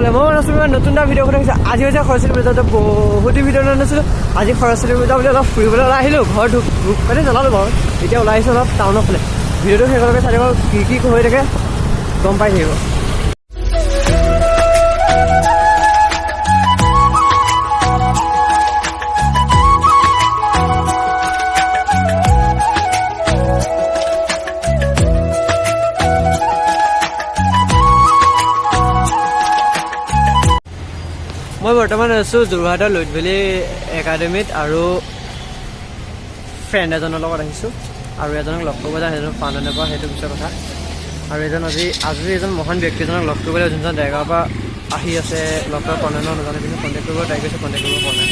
সকলে মই আছিলোঁ নতুন এটা ভিডিঅ' কথা কৈছোঁ। আজি হৈছে সৰস্বতী পূজা, বহুতো ভিডিঅ' নাছিলো। আজি সৰস্বতী পূজা বুলি অলপ ফুৰিবলৈ ওলাই আহিলোঁ। ঘৰ ধূপ মানে জ্বলালোঁ বাৰু, এতিয়া ওলাই আহিছোঁ অলপ টাউনৰ ফালে। ভিডিঅ'টো শেষলৈকে চাই দিব, কি হৈ থাকে গম পাই থাকিব। মই বৰ্তমান আছোঁ যোৰহাটৰ লুইটভেলী একাডেমীত আৰু ফ্ৰেণ্ড এজনৰ লগত আহিছোঁ আৰু এজনক লগ কৰিব যায়, সেইজনক পাণ নাপাওঁ সেইটো পিছৰ কথা। আৰু আজি এজন মহান ব্যক্তিজনক লগ কৰিবলৈ যোনজন জেগাৰ পৰা আহি আছে, লগ কৰা পাণ নাজানে কিন্তু কণ্টেক্ট কৰিব ট্ৰাই কৰিছোঁ, কণ্টেক্ট কৰিব পৰা নাই।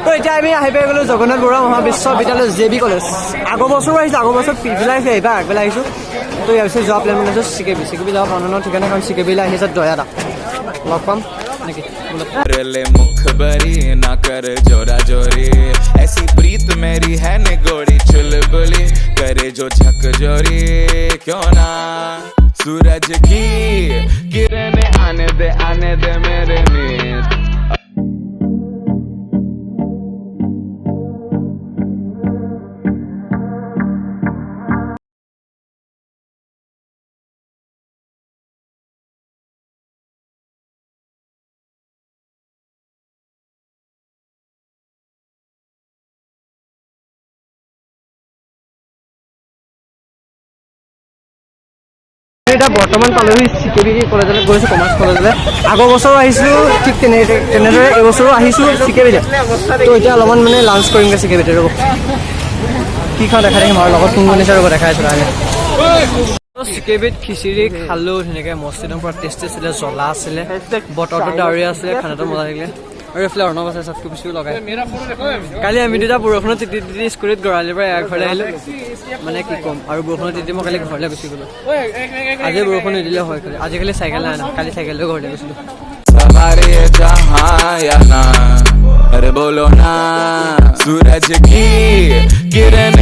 তো এতিয়া আমি আহি পাই গ'লোঁ জগন্নাথ বৰুৱা মহাবিশ্ববিদ্যালয় JB কলেজ। আগৰ বছৰো আহিছোঁ, আগৰ বছৰ পিছবেলা আহিছোঁ, এইবাৰ আগবেলা আহিছোঁ। তো ইয়াৰ পিছত যোৱা প্লেন বনাইছোঁ CKB যাব পাণ ঠিকানা, কাৰণ CKB আহিছে দয়াদা লগ পাম ले मुखबरी ना कर जोरा जोरी, ऐसी प्रीत मेरी है निगोड़ी चुलबुली, करे जो झक जोरी क्यों ना सूरज की किरण आने दे मेरे मीत। এতিয়া বৰ্তমান পালোহি CKB কলেজলৈ, গৈছোঁ কমাৰ্চ কলেজলৈ। আগৰ বছৰো আহিছিলোঁ ঠিক তেনেদৰে এইবছৰো আহিছোঁ CKB। তো এতিয়া অলপমান মানে লাঞ্চ কৰিমগৈ CKB। ৰ'ব কি খাওঁ দেখাই থাকিম আৰু লগত কোনগুণিছে ৰ'ব দেখাই আছোঁ তাহলে। CKB খিচিৰি খালোঁ ধুনীয়াকৈ, মস্ত একদম পুৰা টেষ্টি আছিলে, জ্বলা আছিলে, বতৰটো ডাৱৰীয়া আছিলে, খানাটো মজা লাগিলে। আৰু এইফালে অৰ্ণৱ আছে চবটো পিছিও লগাই। কালি আমি দুটা বৰষুণত তিতি স্কুলত গৰালিৰ পৰা ঘৰলৈ আহিলোঁ, মানে কি ক'ম। আৰু বৰষুণত তিতি মই কালি ঘৰলৈ গুচি গ'লোঁ। আজি বৰষুণ নিদিলে হয়, আজিকালি চাইকেল নাই, কালি চাইকেল লৈ ঘৰলৈ গৈছিলোঁ। सवारे जहाँ या ना, अरे बोलो ना सूरज की किरण